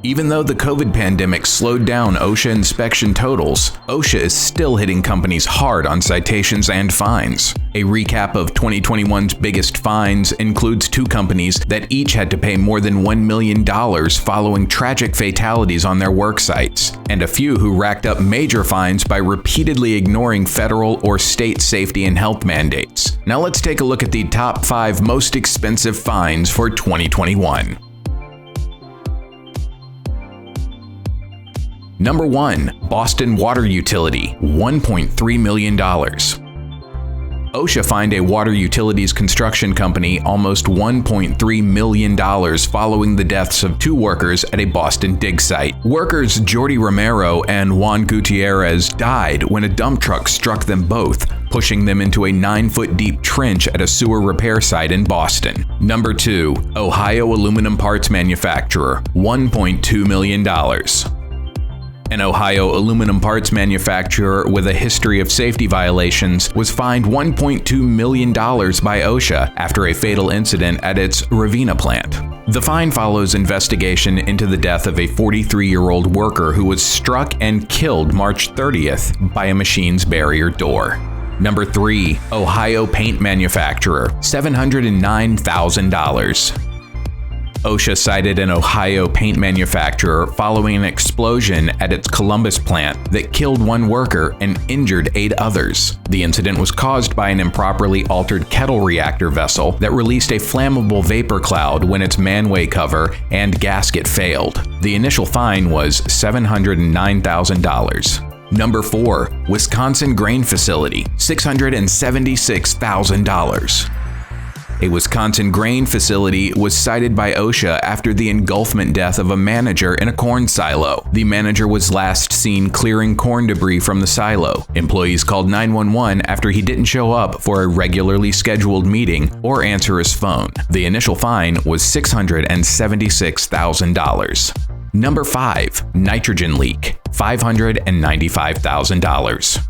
Even though the COVID pandemic slowed down OSHA inspection totals, OSHA is still hitting companies hard on citations and fines. A recap of 2021's biggest fines includes 2 companies that each had to pay more than $1 million following tragic fatalities on their work sites, and a few who racked up major fines by repeatedly ignoring federal or state safety and health mandates. Now let's take a look at the top 5 most expensive fines for 2021. Number 1. Boston Water Utility, $1.3 million. OSHA fined a water utilities construction company almost $1.3 million following the deaths of 2 workers at a Boston dig site. Workers Jordi Romero and Juan Gutierrez died when a dump truck struck them both, pushing them into a 9-foot deep trench at a sewer repair site in Boston. Number 2. Ohio aluminum parts manufacturer, $1.2 million. An Ohio aluminum parts manufacturer with a history of safety violations was fined $1.2 million by OSHA after a fatal incident at its Ravenna plant. The fine follows investigation into the death of a 43-year-old worker who was struck and killed March 30th by a machine's barrier door. Number 3. Ohio paint manufacturer, $709,000. OSHA cited an Ohio paint manufacturer following an explosion at its Columbus plant that killed 1 worker and injured 8 others. The incident was caused by an improperly altered kettle reactor vessel that released a flammable vapor cloud when its manway cover and gasket failed. The initial fine was $709,000. Number 4. Wisconsin Grain Facility, $676,000. A Wisconsin grain facility was cited by OSHA after the engulfment death of a manager in a corn silo. The manager was last seen clearing corn debris from the silo. Employees called 911 after he didn't show up for a regularly scheduled meeting or answer his phone. The initial fine was $676,000. Number 5. Nitrogen leak, $595,000.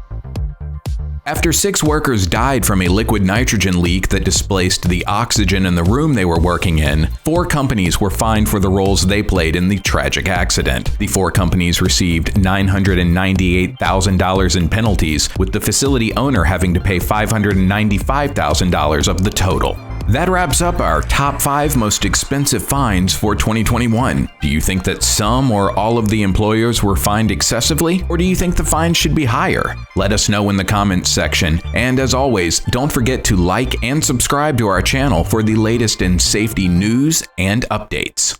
After 6 workers died from a liquid nitrogen leak that displaced the oxygen in the room they were working in, 4 companies were fined for the roles they played in the tragic accident. The 4 companies received $998,000 in penalties, with the facility owner having to pay $595,000 of the total. That wraps up our top 5 most expensive fines for 2021. Do you think that some or all of the employers were fined excessively, or do you think the fines should be higher? Let us know in the comments section. And as always, don't forget to like and subscribe to our channel for the latest in safety news and updates.